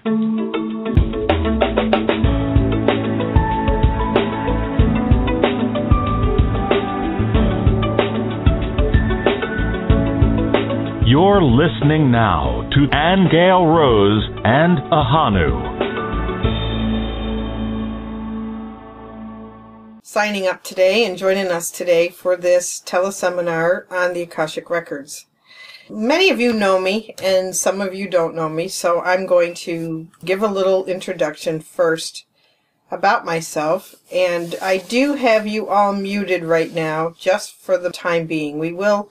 You're listening now to Aingeal Rose and Ahonu. Signing up today and joining us today for this teleseminar on the Akashic Records. Many of you know me and some of you don't know me, so I'm going to give a little introduction first about myself. And I do have you all muted right now just for the time being. We will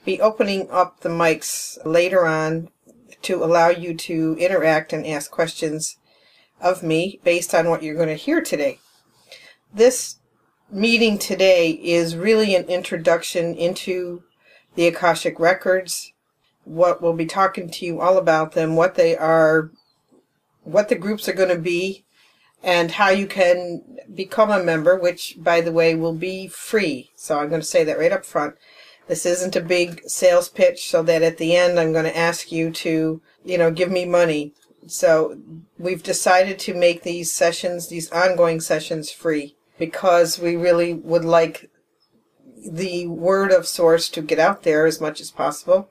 be opening up the mics later on to allow you to interact and ask questions of me based on what you're going to hear today. This meeting today is really an introduction into the Akashic Records, what we'll be talking to you all about them, what they are, what the groups are going to be, and how you can become a member, which, by the way, will be free. So I'm going to say that right up front. This isn't a big sales pitch so that at the end I'm going to ask you to, give me money. So we've decided to make these sessions, these ongoing sessions, free because we really would like the word of source to get out there as much as possible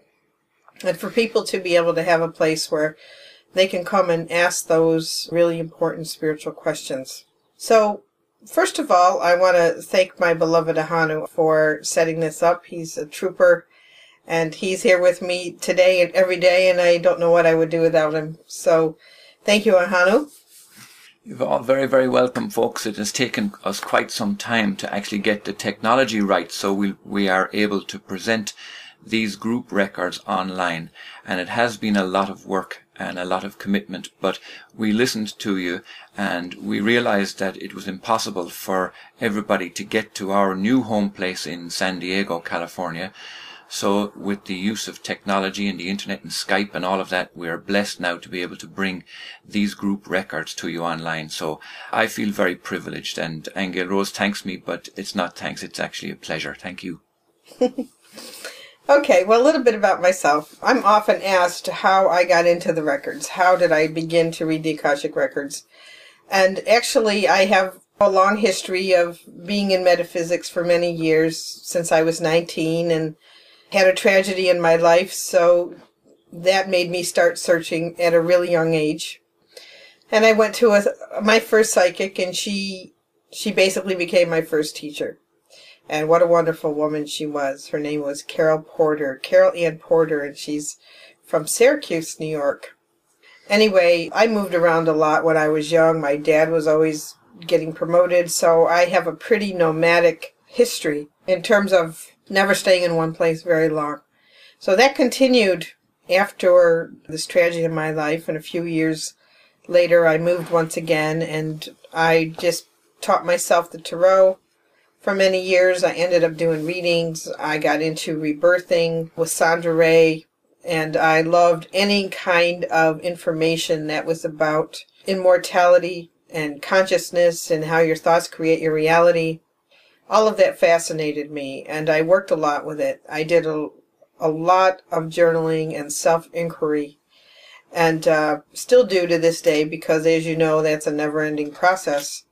and for people to be able to have a place where they can come and ask those really important spiritual questions. So first of all, I want to thank my beloved Ahonu for setting this up. He's a trooper, and he's here with me today and every day, and I don't know what I would do without him. So thank you, Ahonu. You're all very, very welcome, folks. It has taken us quite some time to actually get the technology right, so we are able to present these group records online, and it has been a lot of work and a lot of commitment, but we listened to you and we realized that it was impossible for everybody to get to our new home place in San Diego, California. So with the use of technology and the internet and Skype and all of that, we are blessed now to be able to bring these group records to you online. So I feel very privileged, and Aingeal Rose thanks me, but it's not thanks, it's actually a pleasure. Thank you. Okay, well, a little bit about myself. I'm often asked how I got into the records. How did I begin to read the Akashic Records? And actually, I have a long history of being in metaphysics for many years, since I was 19, and had a tragedy in my life, so that made me start searching at a really young age. And I went to my first psychic, and she basically became my first teacher. And what a wonderful woman she was. Her name was Carol Ann Porter, and she's from Syracuse, New York. Anyway, I moved around a lot when I was young. My dad was always getting promoted, so I have a pretty nomadic history in terms of never staying in one place very long. So that continued after this tragedy in my life, and a few years later I moved once again, and I just taught myself the tarot. For many years, I ended up doing readings. I got into rebirthing with Sandra Ray, and I loved any kind of information that was about immortality and consciousness and how your thoughts create your reality. All of that fascinated me, and I worked a lot with it. I did a lot of journaling and self-inquiry, and still do to this day, because as you know, that's a never-ending process.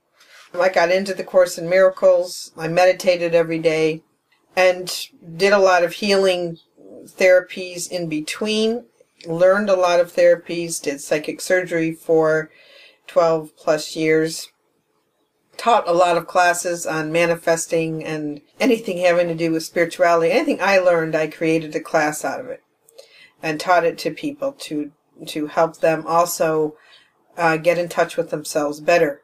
I got into the Course in Miracles. I meditated every day and did a lot of healing therapies in between, learned a lot of therapies, did psychic surgery for 12 plus years, taught a lot of classes on manifesting and anything having to do with spirituality. Anything I learned, I created a class out of it and taught it to people to help them also get in touch with themselves better.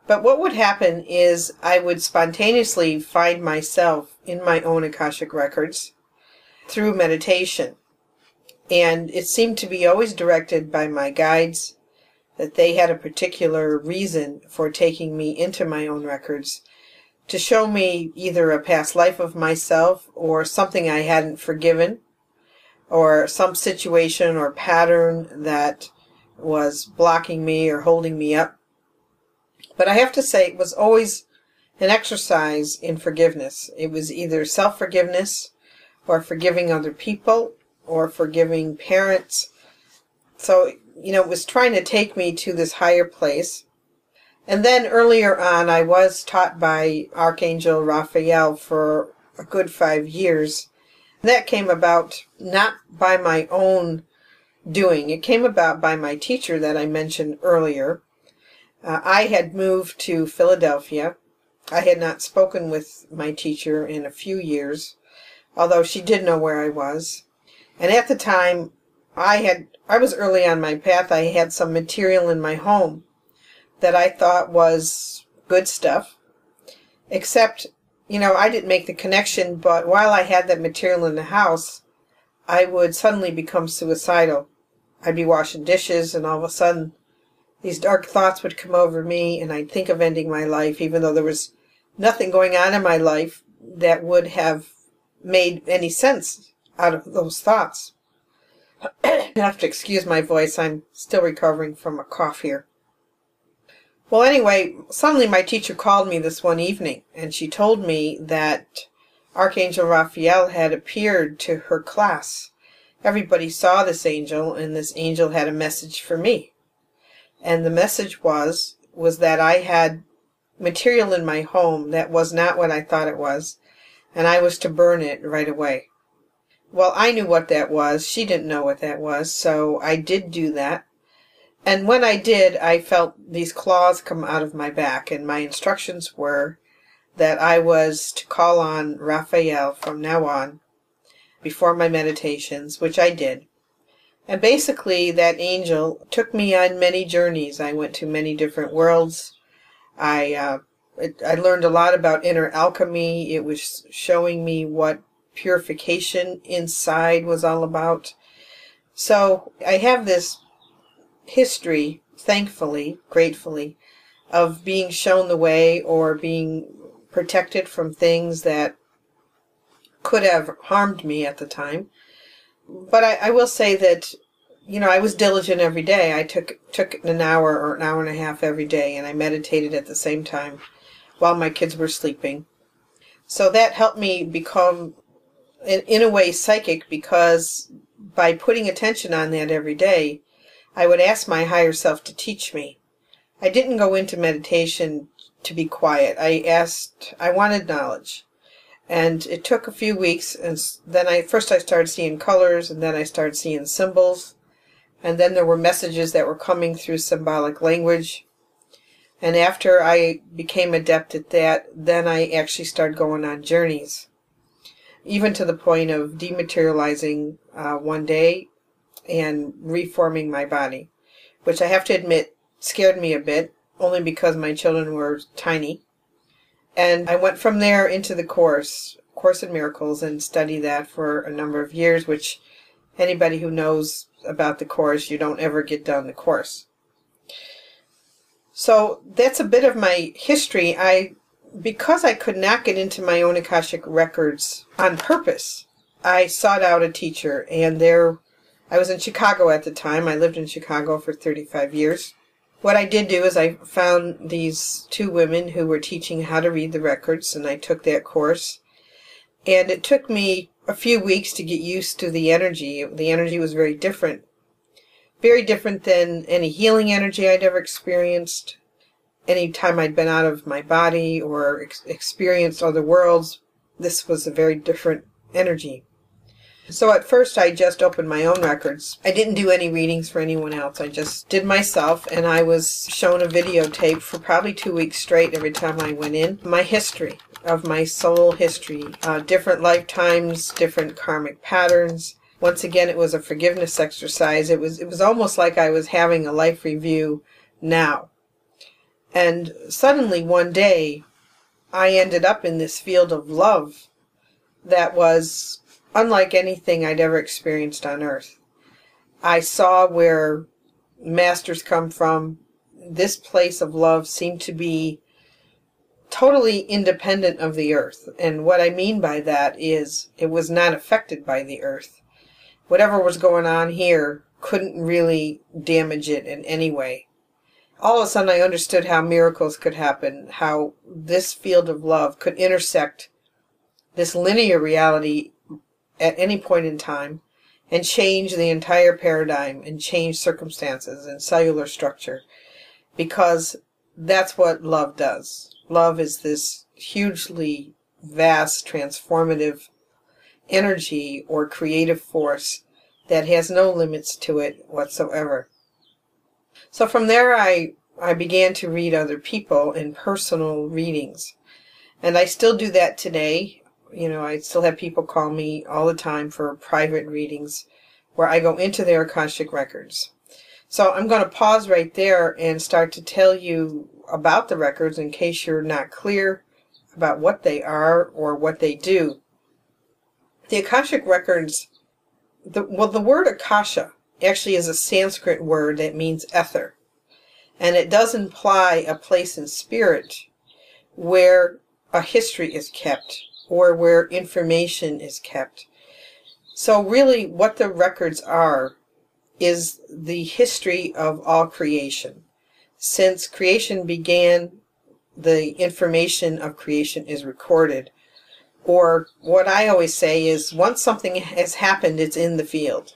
But what would happen is I would spontaneously find myself in my own Akashic Records through meditation. And it seemed to be always directed by my guides, that they had a particular reason for taking me into my own records to show me either a past life of myself or something I hadn't forgiven, or some situation or pattern that was blocking me or holding me up. But I have to say, it was always an exercise in forgiveness. It was either self-forgiveness or forgiving other people or forgiving parents. So was trying to take me to this higher place. And then earlier on, I was taught by Archangel Raphael for a good 5 years. That came about not by my own doing. It came about by my teacher that I mentioned earlier. I had moved to Philadelphia. I had not spoken with my teacher in a few years, although she did know where I was. And at the time, I was early on my path. I had some material in my home that I thought was good stuff, except, I didn't make the connection, but while I had that material in the house, I would suddenly become suicidal. I'd be washing dishes, and all of a sudden, these dark thoughts would come over me, and I'd think of ending my life, even though there was nothing going on in my life that would have made any sense out of those thoughts. You have to excuse my voice. I'm still recovering from a cough here. Well, anyway, suddenly my teacher called me this one evening, and she told me that Archangel Raphael had appeared to her class. Everybody saw this angel, and this angel had a message for me. And the message was that I had material in my home that was not what I thought it was, and I was to burn it right away. Well, I knew what that was. She didn't know what that was, so I did do that. And when I did, I felt these claws come out of my back, and my instructions were that I was to call on Raphael from now on before my meditations, which I did. And basically, that angel took me on many journeys. I went to many different worlds. I learned a lot about inner alchemy. It was showing me what purification inside was all about. So I have this history, thankfully, gratefully, of being shown the way or being protected from things that could have harmed me at the time. But I will say that, I was diligent every day. I took an hour or an hour and a half every day, and I meditated at the same time while my kids were sleeping. So that helped me become, in a way, psychic, because by putting attention on that every day, I would ask my higher self to teach me. I didn't go into meditation to be quiet. I wanted knowledge. And it took a few weeks, and then first I started seeing colors, and then I started seeing symbols, and then there were messages that were coming through symbolic language. And after I became adept at that, then I actually started going on journeys, even to the point of dematerializing one day and reforming my body, which I have to admit scared me a bit, only because my children were tiny. And I went from there into the Course in Miracles, and studied that for a number of years, which anybody who knows about the Course, you don't ever get done the Course. So that's a bit of my history. Because I could not get into my own Akashic Records on purpose, I sought out a teacher, and I was in Chicago at the time. I lived in Chicago for 35 years. What I did do is I found these two women who were teaching how to read the records, and I took that course. And it took me a few weeks to get used to the energy. The energy was very different than any healing energy I'd ever experienced. Any time I'd been out of my body or experienced other worlds, this was a very different energy. So at first I just opened my own records. I didn't do any readings for anyone else. I just did myself, and I was shown a videotape for probably 2 weeks straight every time I went in. My history, of my soul history, different lifetimes, different karmic patterns. Once again, it was a forgiveness exercise. It was almost like I was having a life review now. And suddenly one day, I ended up in this field of love that was unlike anything I'd ever experienced on Earth. I saw where masters come from. This place of love seemed to be totally independent of the Earth. And what I mean by that is it was not affected by the Earth. Whatever was going on here couldn't really damage it in any way. All of a sudden I understood how miracles could happen, how this field of love could intersect this linear reality at any point in time and change the entire paradigm and change circumstances and cellular structure, because that's what love does. Love is this hugely vast, transformative energy or creative force that has no limits to it whatsoever. So from there I began to read other people in personal readings. And I still do that today. You know, I still have people call me all the time for private readings where I go into their Akashic records. So I'm going to pause right there and start to tell you about the records in case you're not clear about what they are or what they do. The Akashic records, the word Akasha actually is a Sanskrit word that means ether. And it does imply a place in spirit where a history is kept or where information is kept. So really what the records are is the history of all creation. Since creation began, the information of creation is recorded. Or what I always say is once something has happened, it's in the field.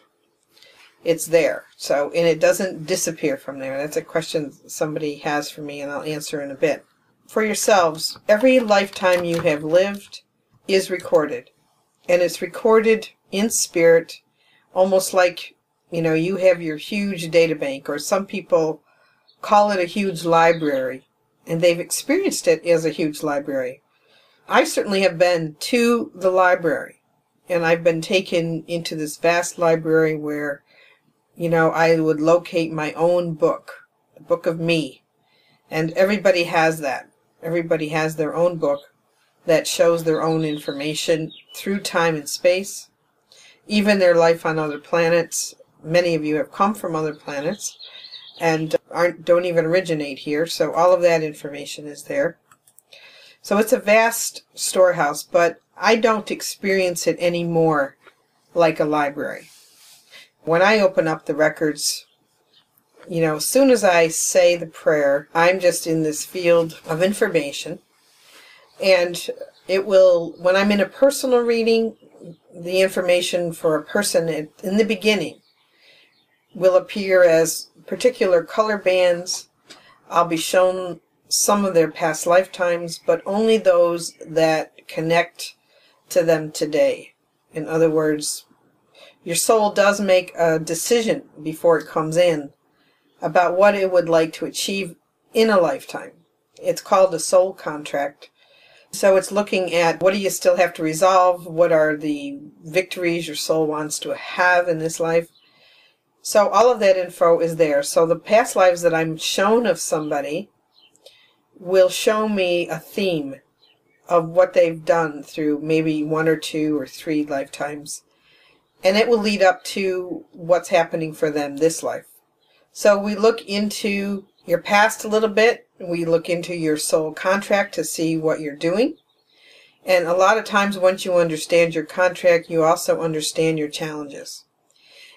It's there. So, and it doesn't disappear from there. That's a question somebody has for me, and I'll answer in a bit. For yourselves, every lifetime you have lived is recorded. And it's recorded in spirit, almost like, you know, you have your huge data bank, or some people call it a huge library, and they've experienced it as a huge library. I certainly have been to the library, and I've been taken into this vast library where, you know, I would locate my own book, the book of me. And everybody has that. Everybody has their own book that shows their own information through time and space, even their life on other planets. Many of you have come from other planets and don't even originate here, so all of that information is there. So it's a vast storehouse, but I don't experience it anymore like a library. When I open up the records, you know, as soon as I say the prayer, I'm just in this field of information. And it will, when I'm in a personal reading, the information for a person in the beginning will appear as particular color bands. I'll be shown some of their past lifetimes, but only those that connect to them today. In other words, your soul does make a decision before it comes in about what it would like to achieve in a lifetime. It's called a soul contract. So it's looking at what do you still have to resolve, what are the victories your soul wants to have in this life. So all of that info is there. So the past lives that I'm shown of somebody will show me a theme of what they've done through maybe 1 or 2 or 3 lifetimes. And it will lead up to what's happening for them this life. So we look into your past a little bit. We look into your soul contract to see what you're doing. And a lot of times once you understand your contract, you also understand your challenges.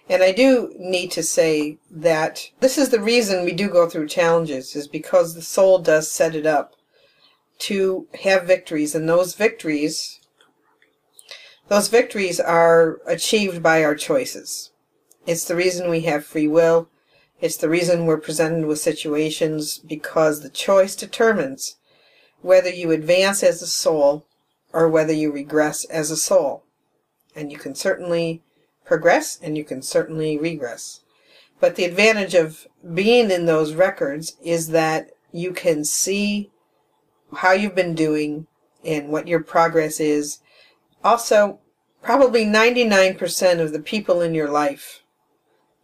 And I do need to say that this is the reason we do go through challenges, is because the soul does set it up to have victories. And those victories are achieved by our choices. It's the reason we have free will. It's the reason we're presented with situations, because the choice determines whether you advance as a soul or whether you regress as a soul. And you can certainly progress and you can certainly regress. But the advantage of being in those records is that you can see how you've been doing and what your progress is. Also, probably 99% of the people in your life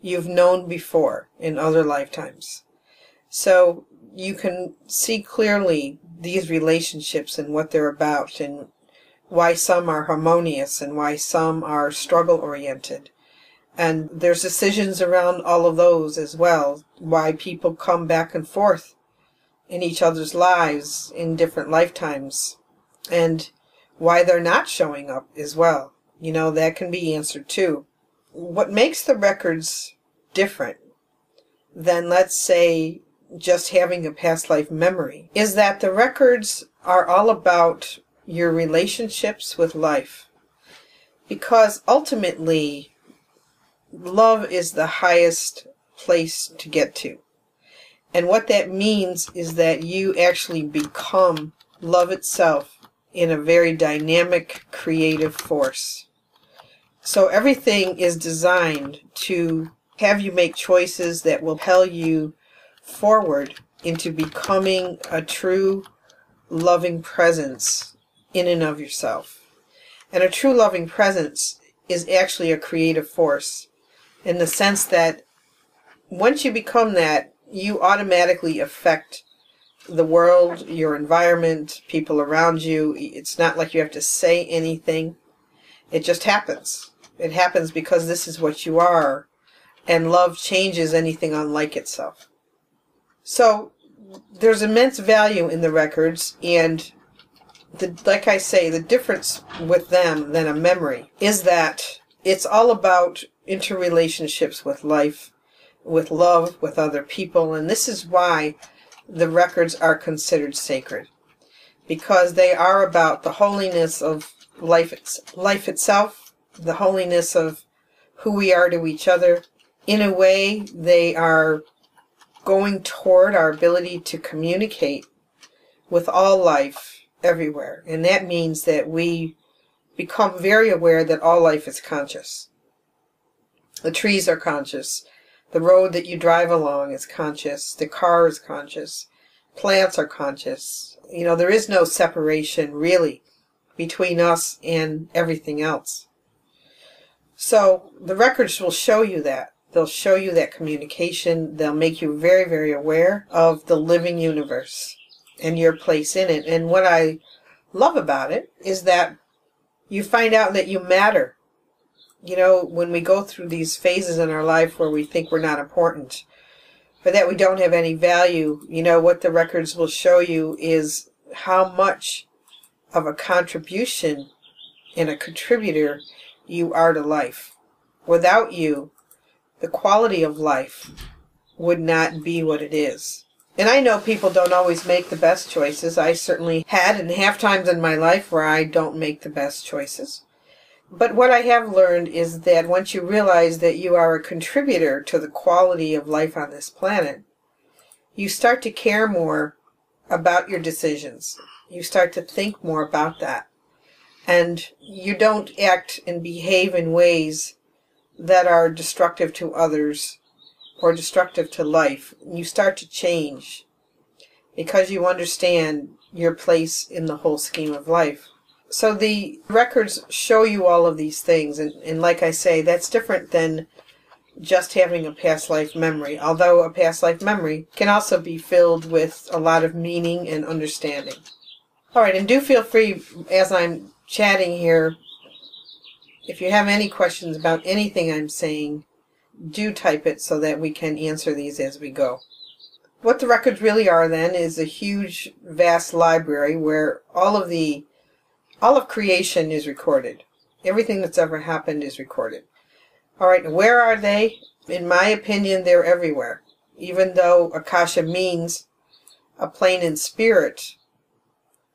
you've known before in other lifetimes. So you can see clearly these relationships and what they're about, and why some are harmonious and why some are struggle-oriented. And there's decisions around all of those as well, why people come back and forth in each other's lives in different lifetimes, and why they're not showing up as well. You know, that can be answered too. What makes the records different than, let's say, just having a past life memory is that the records are all about your relationships with life. Because ultimately, love is the highest place to get to. And what that means is that you actually become love itself in a very dynamic, creative force. So everything is designed to have you make choices that will propel you forward into becoming a true loving presence in and of yourself. And a true loving presence is actually a creative force, in the sense that once you become that, you automatically affect the world, your environment, people around you. It's not like you have to say anything. It just happens. It happens because this is what you are, and love changes anything unlike itself. So there's immense value in the records, and like I say, the difference with them than a memory is that it's all about interrelationships with life, with love, with other people, and this is why the records are considered sacred, because they are about the holiness of life itself, the holiness of who we are to each other. In a way, they are going toward our ability to communicate with all life everywhere, and that means that we become very aware that all life is conscious. The trees are conscious. The road that you drive along is conscious. The car is conscious. Plants are conscious. You know, there is no separation, really, between us and everything else. So the records will show you that. They'll show you that communication. They'll make you very, very aware of the living universe and your place in it. And what I love about it is that you find out that you matter. You know, when we go through these phases in our life where we think we're not important, or that we don't have any value, you know, what the records will show you is how much of a contribution and a contributor you are to life. Without you, the quality of life would not be what it is. And I know people don't always make the best choices. I certainly had and have times in my life where I don't make the best choices. But what I have learned is that once you realize that you are a contributor to the quality of life on this planet, you start to care more about your decisions. You start to think more about that. And you don't act and behave in ways that are destructive to others or destructive to life. You start to change because you understand your place in the whole scheme of life. So the records show you all of these things, and like I say, that's different than just having a past life memory, although a past life memory can also be filled with a lot of meaning and understanding. Alright, and do feel free, as I'm chatting here, if you have any questions about anything I'm saying, do type it so that we can answer these as we go. What the records really are then is a huge, vast library where all of creation is recorded. Everything that's ever happened is recorded. Alright, where are they? In my opinion, they're everywhere. Even though Akasha means a plane in spirit,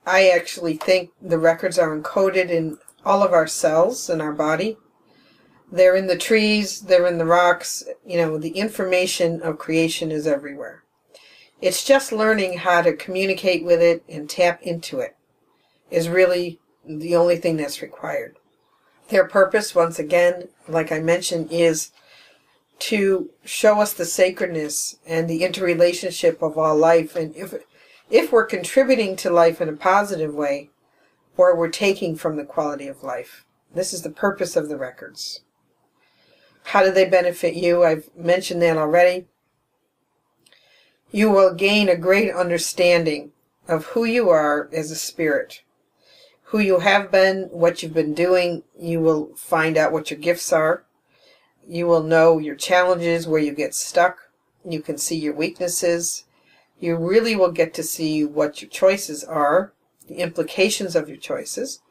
I actually think the records are encoded in all of our cells in our body. They're in the trees, they're in the rocks. You know, the information of creation is everywhere. It's just learning how to communicate with it and tap into it is really the only thing that's required. Their purpose, once again, like I mentioned, is to show us the sacredness and the interrelationship of all life. And if we're contributing to life in a positive way, or we're taking from the quality of life. This is the purpose of the records. How do they benefit you? I've mentioned that already. You will gain a great understanding of who you are as a spirit, who you have been, what you've been doing. You will find out what your gifts are. You will know your challenges, where you get stuck. You can see your weaknesses. You really will get to see what your choices are, the implications of your choices.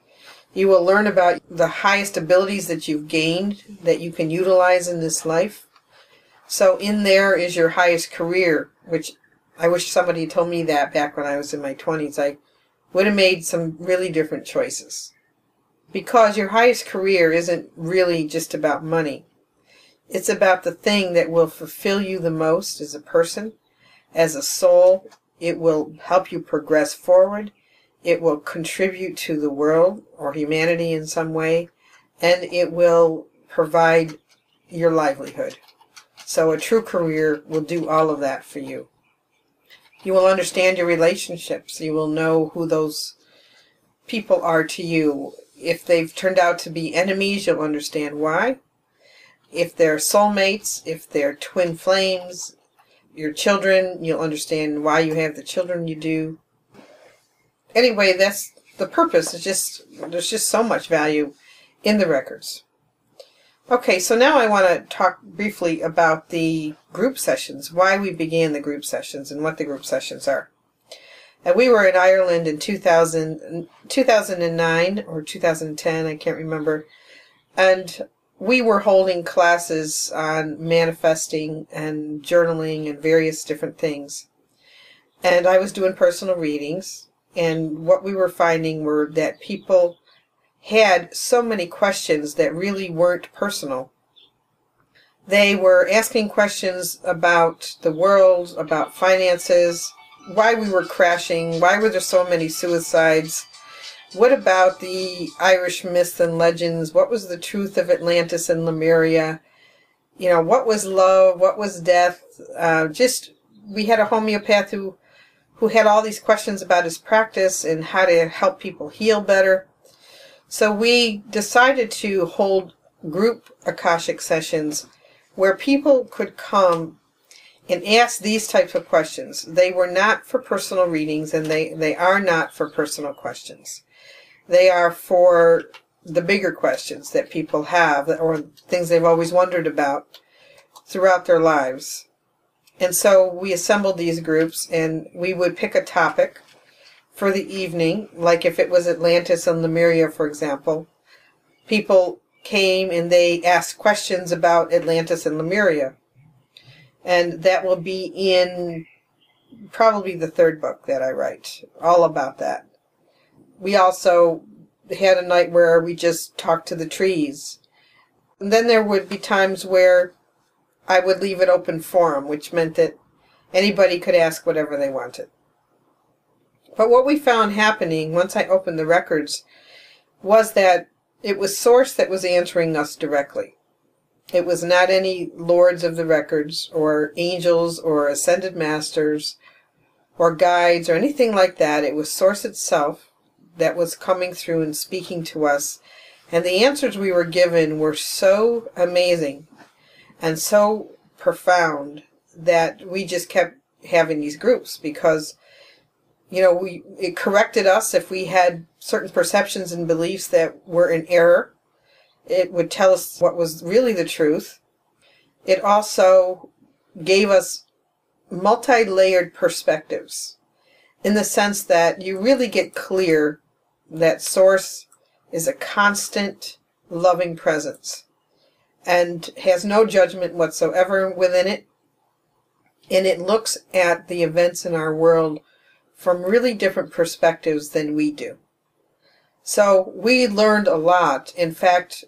You will learn about the highest abilities that you've gained that you can utilize in this life. So in there is your highest career, which I wish somebody told me that back when I was in my 20s. I would have made some really different choices. Because your highest career isn't really just about money. It's about the thing that will fulfill you the most as a person, as a soul. It will help you progress forward. It will contribute to the world or humanity in some way, and it will provide your livelihood. So a true career will do all of that for you. You will understand your relationships. You will know who those people are to you. If they've turned out to be enemies, you'll understand why. If they're soulmates, if they're twin flames, your children, you'll understand why you have the children you do. Anyway, that's the purpose. There's just so much value in the records. Okay, so now I want to talk briefly about the group sessions, why we began the group sessions and what the group sessions are. And we were in Ireland in 2009 or 2010, I can't remember, and we were holding classes on manifesting and journaling and various different things. And I was doing personal readings, and what we were finding were that people had so many questions that really weren't personal. They were asking questions about the world, about finances, why we were crashing, why were there so many suicides, what about the Irish myths and legends, what was the truth of Atlantis and Lemuria, what was love, what was death. We had a homeopath who had all these questions about his practice and how to help people heal better. So we decided to hold group Akashic sessions where people could come and ask these types of questions. They were not for personal readings, and they are not for personal questions. They are for the bigger questions that people have, or things they've always wondered about throughout their lives. And so we assembled these groups, and we would pick a topic for the evening, like if it was Atlantis and Lemuria, for example. People came and they asked questions about Atlantis and Lemuria. And that will be in probably the third book that I write, all about that. We also had a night where we just talked to the trees. And then there would be times where I would leave it open forum, which meant that anybody could ask whatever they wanted. But what we found happening once I opened the records was that it was Source that was answering us directly. It was not any lords of the records or angels or ascended masters or guides or anything like that. It was Source itself that was coming through and speaking to us. And the answers we were given were so amazing and so profound that we just kept having these groups because, it corrected us if we had certain perceptions and beliefs that were in error. It would tell us what was really the truth. It also gave us multi-layered perspectives in the sense that you really get clear that Source is a constant, loving presence and has no judgment whatsoever within it. And it looks at the events in our world from really different perspectives than we do. So we learned a lot. In fact,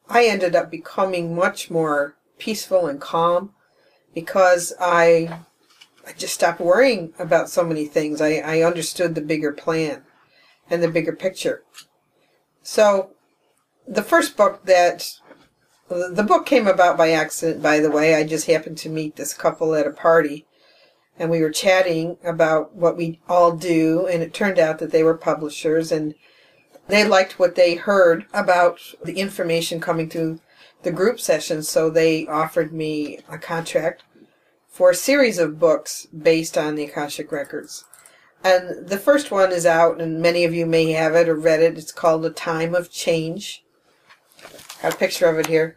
I ended up becoming much more peaceful and calm because I just stopped worrying about so many things. I understood the bigger plan and the bigger picture. So the first book the book came about by accident, by the way. I just happened to meet this couple at a party, and we were chatting about what we all do, and it turned out that they were publishers, and they liked what they heard about the information coming through the group sessions, so they offered me a contract for a series of books based on the Akashic Records. And the first one is out, and many of you may have it or read it. It's called A Time of Change. Got a picture of it here.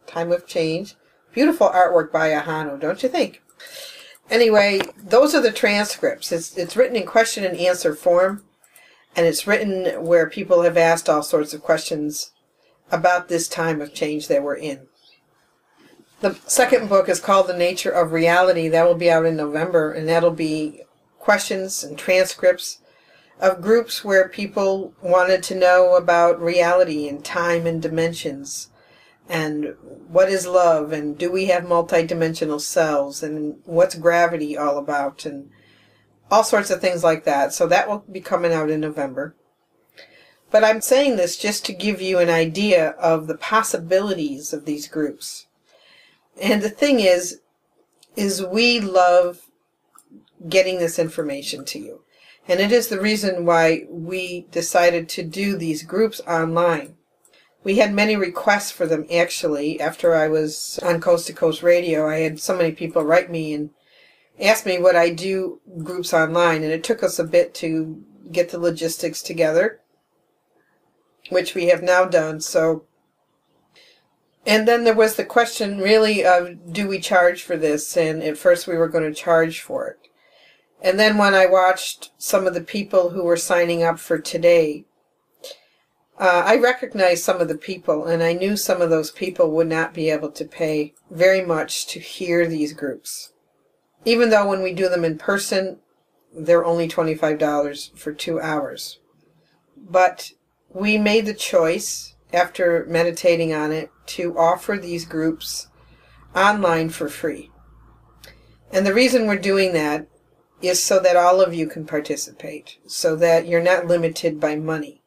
Time of Change. Beautiful artwork by Ahonu, don't you think? Anyway, those are the transcripts. It's written in question and answer form, and it's written where people have asked all sorts of questions about this time of change that we're in. The second book is called The Nature of Reality. That will be out in November, and that'll be questions and transcripts of groups where people wanted to know about reality and time and dimensions. and what is love, and do we have multidimensional selves, and what's gravity all about, and all sorts of things like that. So that will be coming out in November. But I'm saying this just to give you an idea of the possibilities of these groups. And the thing is we love getting this information to you. And it is the reason why we decided to do these groups online. We had many requests for them, actually. After I was on Coast to Coast Radio, I had so many people write me and ask me would I do groups online. And it took us a bit to get the logistics together, which we have now done. And then there was the question really of, do we charge for this? And at first we were going to charge for it. And then when I watched some of the people who were signing up for today, I recognized some of the people, and I knew some of those people would not be able to pay very much to hear these groups. Even though when we do them in person, they're only $25 for 2 hours. But we made the choice, after meditating on it, to offer these groups online for free. And the reason we're doing that is so that all of you can participate, so that you're not limited by money.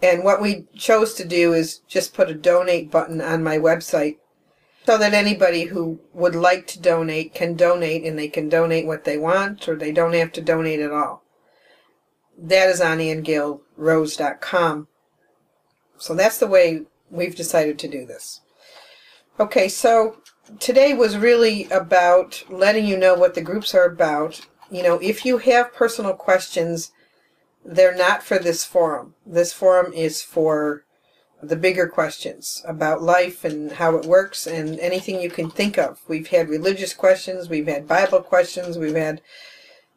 And what we chose to do is just put a donate button on my website so that anybody who would like to donate can donate, and they can donate what they want, or they don't have to donate at all. That is on AngealRose.com. So that's the way we've decided to do this. Okay, so today was really about letting you know what the groups are about. You know, if you have personal questions, they're not for this forum. This forum is for the bigger questions about life and how it works and anything you can think of. We've had religious questions, we've had Bible questions, we've had...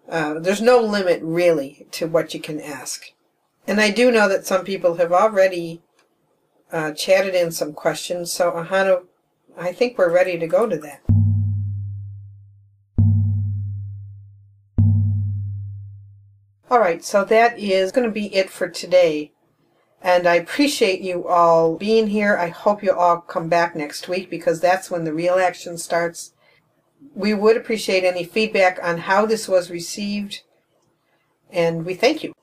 there's no limit, really, to what you can ask. And I do know that some people have already chatted in some questions, so Ahonu, I think we're ready to go to that. Alright, so that is going to be it for today. And I appreciate you all being here. I hope you all come back next week, because that's when the real action starts. We would appreciate any feedback on how this was received, and we thank you.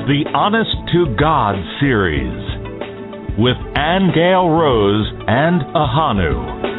The Honest to God series with Aingeal Rose and Ahonu.